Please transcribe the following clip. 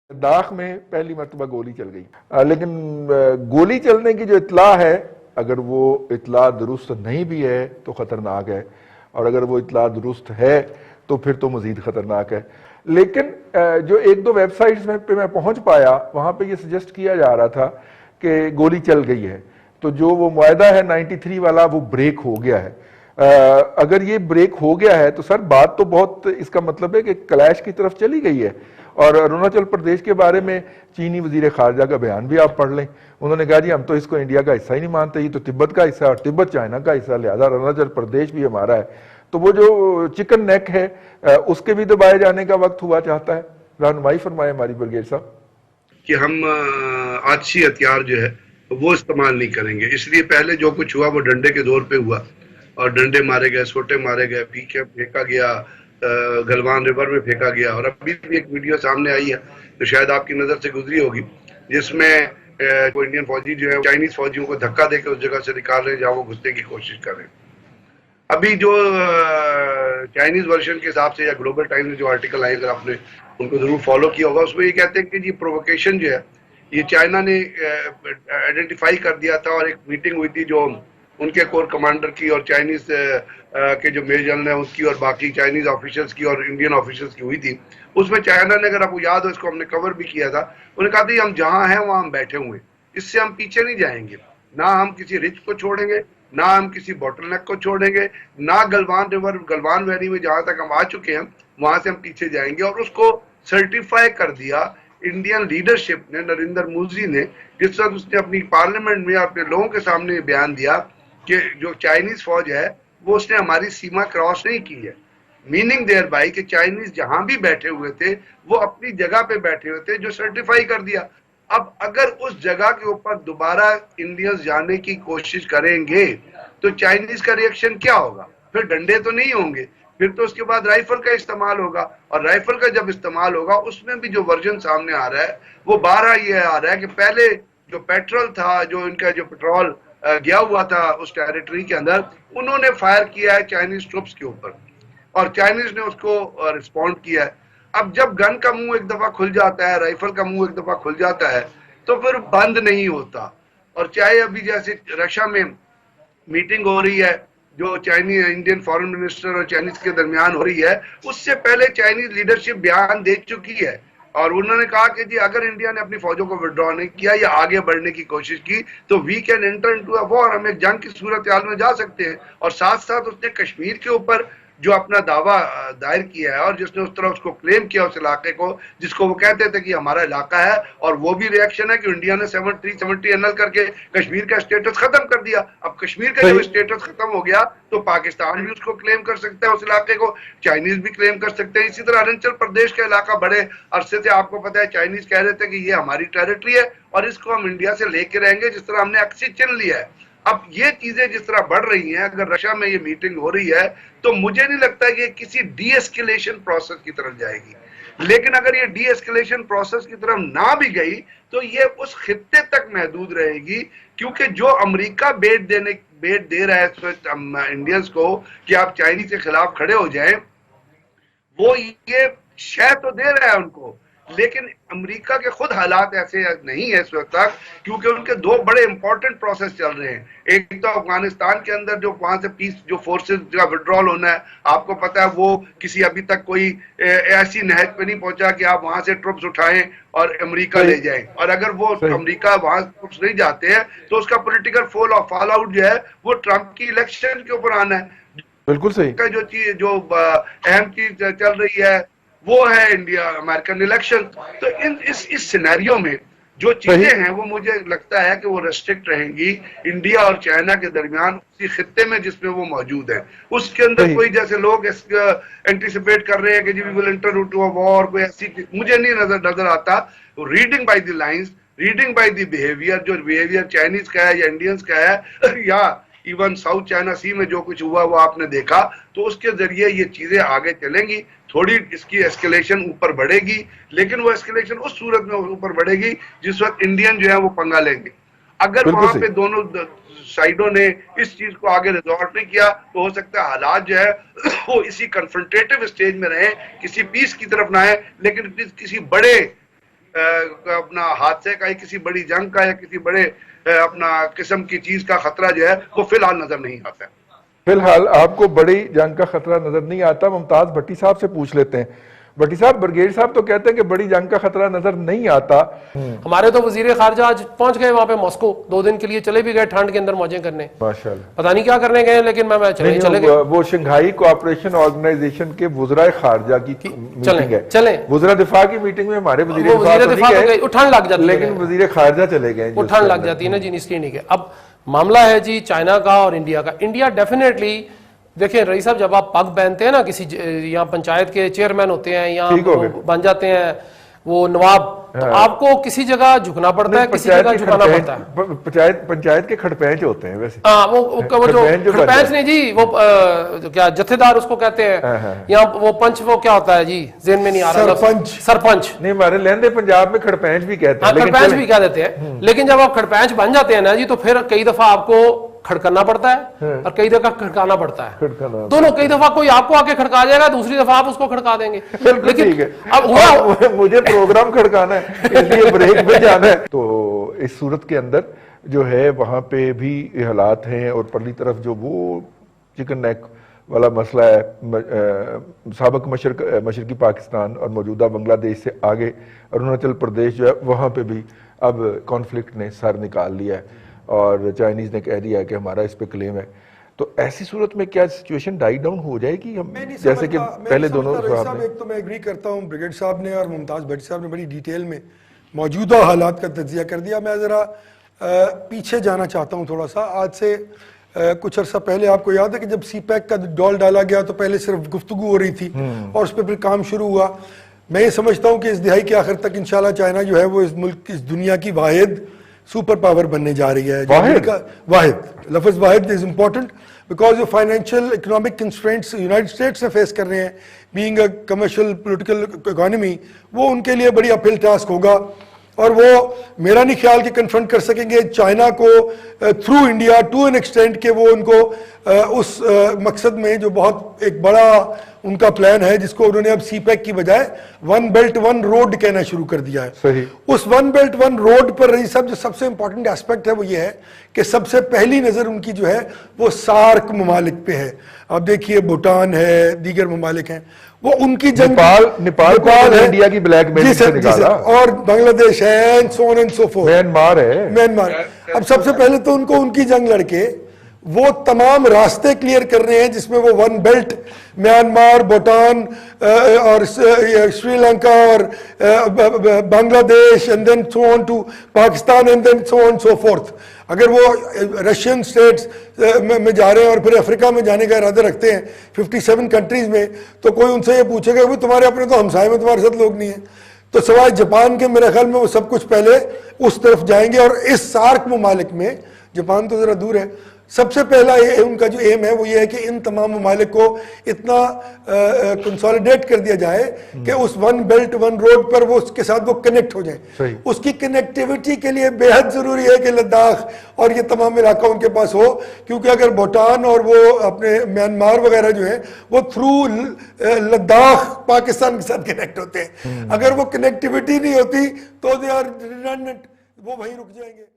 लद्दाख में पहली मरतबा गोली चल गई, लेकिन गोली चलने की जो इतला है, अगर वो इतला दुरुस्त नहीं भी है तो खतरनाक है, और अगर वो इतला दुरुस्त है तो फिर तो मजीद खतरनाक है। लेकिन जो एक दो वेबसाइट्स में पे मैं पहुंच पाया, वहां पे ये सजेस्ट किया जा रहा था कि गोली चल गई है, तो जो वो मुआहदा है 93 वाला वो ब्रेक हो गया है। अगर ये ब्रेक हो गया है तो सर बात तो बहुत, इसका मतलब है कि क्लैश की तरफ चली गई है। और अरुणाचल प्रदेश के बारे में चीनी वजीर खारजा का बयान भी आप पढ़ लें, उन्होंने कहा जी हम तो इसको इंडिया का हिस्सा ही नहीं मानते, ये तो तिब्बत का हिस्सा है और तिब्बत चाइना का हिस्सा, लिहाजा अरुणाचल प्रदेश भी हमारा है। तो वो जो चिकन नेक है उसके भी दबाए जाने का वक्त हुआ चाहता है। रहनुमाई फरमाए हमारी ब्रिगेड साहब कि हम आजसी हथियार जो है वो इस्तेमाल नहीं करेंगे। इसलिए पहले जो कुछ हुआ वो डंडे के दौर पे हुआ, और डंडे मारे गए, सोटे मारे गए, पीके फेंका गया, गलवान रिवर में फेंका गया। और अभी भी एक वीडियो सामने आई है जो शायद आपकी नजर से गुजरी होगी, जिसमें कोई इंडियन फौजी जो है चाइनीज फौजियों को धक्का देकर उस जगह से निकाल रहे हैं जहां वो घुसने की कोशिश कर रहे हैं। अभी जो चाइनीज वर्जन के हिसाब से या ग्लोबल टाइम्स में जो आर्टिकल आए, अगर आपने उनको जरूर फॉलो किया होगा, उसमें ये कहते हैं कि ये प्रोवोकेशन जो है ये चाइना ने आइडेंटिफाई कर दिया था, और एक मीटिंग हुई थी जो उनके कोर कमांडर की और चाइनीज के जो मेजर जनरल है उसकी और बाकी चाइनीज ऑफिशियल्स की और इंडियन ऑफिशियल्स की हुई थी। उसमें चाइना ने, अगर आपको याद हो, इसको हमने कवर भी किया था, उन्होंने कहा था हम जहां हैं वहां हम बैठे हुए, इससे हम पीछे नहीं जाएंगे, ना हम किसी रिच को छोड़ेंगे, ना हम किसी बॉटलनेक को छोड़ेंगे, ना गलवान रिवर, गलवान वैली में जहां तक हम आ चुके हैं वहां से हम पीछे जाएंगे। और उसको सर्टिफाई कर दिया इंडियन लीडरशिप ने, नरेंद्र मोदी ने, जिस वक्त उसने अपनी पार्लियामेंट में अपने लोगों के सामने बयान दिया कि जो चाइनीज फौज है वो उसने हमारी सीमा क्रॉस नहीं की है। मीनिंग देयर बाई कि चाइनीज जहां भी बैठे हुए थे वो अपनी जगह पे बैठे हुए थे, जो सर्टिफाई कर दिया। अब अगर उस जगह के ऊपर दोबारा इंडियंस जाने की कोशिश करेंगे तो चाइनीज का रिएक्शन क्या होगा? फिर डंडे तो नहीं होंगे, फिर तो उसके बाद राइफल का इस्तेमाल होगा, और राइफल का जब इस्तेमाल होगा उसमें भी जो वर्जन सामने आ रहा है वो 12 ये आ रहा है कि पहले जो पेट्रोल था, जो इनका जो पेट्रोल गया हुआ था उस टेरिटरी के अंदर, उन्होंने फायर किया है चाइनीज ट्रूप्स के ऊपर, और चाइनीज ने उसको रिस्पॉन्ड किया है। अब जब गन का मुंह एक दफा खुल जाता है, राइफल का मुंह एक दफा खुल जाता है, तो फिर बंद नहीं होता। और चाहे अभी जैसे रशिया में मीटिंग हो रही है जो चाइनीज इंडियन फॉरेन मिनिस्टर और चाइनीज के दरमियान हो रही है, उससे पहले चाइनीज लीडरशिप बयान दे चुकी है, और उन्होंने कहा कि जी अगर इंडिया ने अपनी फौजों को विड्रॉ नहीं किया या आगे बढ़ने की कोशिश की तो we can enter into a war, हम एक जंग की सूरत हाल में जा सकते हैं। और साथ साथ उसने कश्मीर के ऊपर जो अपना दावा दायर किया है, और जिसने उस तरह उसको क्लेम किया उस इलाके को जिसको वो कहते थे कि हमारा इलाका है, और वो भी रिएक्शन है कि इंडिया ने 370 एनएल करके कश्मीर का स्टेटस खत्म कर दिया। अब कश्मीर का जब स्टेटस खत्म हो गया तो पाकिस्तान भी उसको क्लेम कर सकता है, उस इलाके को चाइनीज भी क्लेम कर सकते हैं। इसी तरह अरुणाचल प्रदेश का इलाका बड़े अरसे से आपको पता है चाइनीज कह रहे थे कि ये हमारी टेरिटरी है और इसको हम इंडिया से लेके रहेंगे, जिस तरह हमने अक्सी चिन्ह लिया है। अब ये चीजें जिस तरह बढ़ रही हैं, अगर रशिया में ये मीटिंग हो रही है तो मुझे नहीं लगता कि किसी डी एस्केलेशन प्रोसेस की तरफ जाएगी। लेकिन अगर ये डी एस्केलेशन प्रोसेस की तरफ ना भी गई तो ये उस खित्ते तक महदूद रहेगी, क्योंकि जो अमेरिका बेट दे रहा है इंडियंस को कि आप चाइनीज के खिलाफ खड़े हो जाएं, वो ये शय तो दे रहा है उनको, लेकिन अमेरिका के खुद हालात ऐसे नहीं है इस वक्त तक, क्योंकि उनके दो बड़े इंपॉर्टेंट प्रोसेस चल रहे हैं। एक तो अफगानिस्तान के अंदर जो वहां से पीस जो फोर्सेस का विड्रॉल होना है, आपको पता है वो किसी अभी तक कोई ऐसी नहज पे नहीं पहुंचा कि आप वहां से ट्रुप्स उठाएं और अमेरिका ले जाएं, और अगर वो अमेरिका वहां ट्रुप्स नहीं जाते हैं तो उसका पोलिटिकल फॉल आउट जो है वो ट्रंप की इलेक्शन के ऊपर आना है। बिल्कुल सही। जो चीज जो अहम चीज चल रही है वो है इंडिया अमेरिकन इलेक्शन। तो इस सिनेरियो में जो चीजें हैं वो मुझे लगता है कि वो रेस्ट्रिक्ट रहेंगी इंडिया और चाइना के दरमियान, उसी खित्ते में जिसमें वो मौजूद है। उसके अंदर कोई जैसे लोग एंटिसिपेट कर रहे हैं कि जी we will enter into a war, कोई ऐसी मुझे नहीं नजर आता। Reading by the lines, reading by the behaviour, जो बिहेवियर चाइनीज का है या इंडियंस का है या इवन साउथ चाइना सी में जो कुछ हुआ वो आपने देखा, तो उसके जरिए ये चीजें आगे चलेंगी। थोड़ी इसकी एस्केलेशन ऊपर बढ़ेगी, लेकिन वो एस्केलेशन उस सूरत में ऊपर बढ़ेगी जिस वक्त इंडियन जो है वो पंगा लेंगे। अगर वहां पे दोनों साइडों ने इस चीज को आगे रिजॉल्व नहीं किया तो हो सकता है हालात जो है वो इसी कन्फ्रंटेटिव स्टेज में रहे, किसी पीस की तरफ ना आए, लेकिन किसी बड़े अपना हादसे का, किसी बड़ी जंग का या किसी बड़े अपना किस्म की चीज का खतरा जो है वो फिलहाल नजर नहीं आता है। फिलहाल आपको बड़ी जंग का खतरा नजर नहीं आता। मुमताज भट्टी साहब से पूछ लेते हैं। भट्टी साहब, ब्रिगेड साहब तो कहते हैं कि बड़ी जंग का खतरा नजर नहीं आता। हमारे तो वजीर खारजा आज पहुंच गए वहां पे मॉस्को, 2 दिन के लिए चले भी गए ठंड के अंदर मौजें करने। माशाल्लाह, पता नहीं क्या करने गए, लेकिन मैं चले गए। वो शंघाई कोऑपरेशन ऑर्गेनाइजेशन के वुज़राए खारजा की मीटिंग है। चले वुज़रा दिफा की मीटिंग में हमारे वजीर दिफा तो गए, ठंड लग जाती है, लेकिन वजीर खारजा चले गए, वो ठंड लग जाती है ना जी, इसलिए नहीं गए। अब मामला है जी चाइना का और इंडिया का। इंडिया डेफिनेटली, देखिए रईस साहब, जब आप पग पहनते हैं ना, किसी यहाँ पंचायत के चेयरमैन होते हैं या बन जाते हैं वो नवाब, तो आपको किसी जगह झुकना पड़ता है, किसी जगह झुकाना पड़ता है। पंचायत के खड़पैंच होते हैं वैसे। हाँ, वो जो खड़पैंच नहीं जी, वो क्या जत्थेदार उसको कहते हैं, या वो पंच, वो क्या होता है जी, जेन में नहीं आ रहा, सरपंच नहीं, हमारे लहंदे पंजाब में खड़पैंच भी कहते हैं, खड़पैंच भी कह देते हैं। लेकिन जब आप खड़पैंच बन जाते हैं ना जी, तो फिर कई दफा आपको खड़कना पड़ता है और कई दफा खड़काना पड़ता है, दोनों। कई दफा कोई आपको आके खड़का जाएगा, दूसरी दफा आप उसको खड़का देंगे। लेकिन ठीक है, अब हुआ मुझे प्रोग्राम खड़काना है, इसलिए ब्रेक पे जाना है। तो इस सूरत के अंदर जो है वहां पे भी हालात हैं, और परली तरफ जो वो चिकन नेक वाला मसला है, साबिक मशरकी पाकिस्तान और मौजूदा बांग्लादेश से आगे अरुणाचल प्रदेश जो है, वहां पे भी अब कॉन्फ्लिक्ट ने सर निकाल लिया है और चाइनीज ने कह दिया कि हमारा इस पे क्लेम है। तो ऐसी सूरत में क्या सिचुएशन डाई डाउन हो जाएगी? हम जैसे कि पहले दोनों साहब, एक तो मैं एग्री करता हूँ, ब्रिगेड साहब ने और मुमताज भट्टी साहब ने बड़ी डिटेल में मौजूदा हालात का तज्जिया कर दिया। मैं ज़रा पीछे जाना चाहता हूँ थोड़ा सा। आज से कुछ अर्सा पहले आपको याद है कि जब सीपैक का डॉल डाला गया तो पहले सिर्फ गुफ्तगू हो रही थी और उस पर फिर काम शुरू हुआ। मैं ये समझता हूँ कि इस दिहाई के आखिर तक इंशाल्लाह चाइना जो है वो इस मुल्क, इस दुनिया की वाहिद सुपर पावर बनने जा रही है। वाहिद, लफ्ज़ वाहिद इज इंपॉर्टेंट बिकॉज जो financial economic constraints United states से फेस कर रहे हैं, being a commercial political economy, वो उनके लिए बड़ी अपहिल टास्क होगा और वो मेरा नहीं ख्याल कि कन्फ्रंट कर सकेंगे चाइना को through India to an extent के वो उनको उस मकसद में जो बहुत एक बड़ा उनका प्लान है, जिसको उन्होंने अब सीपैक की बजाय वन बेल्ट वन रोड कहना शुरू कर दिया है। सही। उस वन बेल्ट वन रोड पर रही सब जो सबसे इंपॉर्टेंट एस्पेक्ट है वो ये है कि सबसे पहली नजर उनकी जो है वो सार्क ममालिक पे है। अब देखिए भूटान है, दीगर ममालिक हैं, वो उनकी जंग, नेपाल है, इंडिया की ब्लैकमेल से निकाला, और बांग्लादेश है, and so on and so fourth, Myanmar. अब सबसे पहले तो उनको उनकी जंग लड़के वो तमाम रास्ते क्लियर कर रहे हैं जिसमें वो वन बेल्ट, म्यांमार, भूटान और श्रीलंका और Bangladesh and then so on to Pakistan and then so on so forth. अगर वो रशियन स्टेट्स में जा रहे हैं और फिर अफ्रीका में जाने का इरादा रखते हैं 57 कंट्रीज में, तो कोई उनसे ये पूछेगा कि तुम्हारे अपने तो हमसाए में तुम्हारे साथ लोग नहीं है, तो सवाए जापान के मेरे ख्याल में वो सब कुछ पहले उस तरफ जाएंगे। और इस सार्क ममालिक में, जापान तो जरा दूर है, सबसे पहला उनका जो एम है वो ये है कि इन तमाम ममालिक को इतना कंसोलिडेट कर दिया जाए कि उस वन बेल्ट वन रोड पर वो उसके साथ वो कनेक्ट हो जाए। उसकी कनेक्टिविटी के लिए बेहद जरूरी है कि लद्दाख और ये तमाम इलाका उनके पास हो, क्योंकि अगर भूटान और वो अपने म्यांमार वगैरह जो है वो थ्रू लद्दाख पाकिस्तान के साथ कनेक्ट होते हैं, अगर वो कनेक्टिविटी नहीं होती तो दे आर रिडंडेंट, वो वहीं रुक जाएंगे।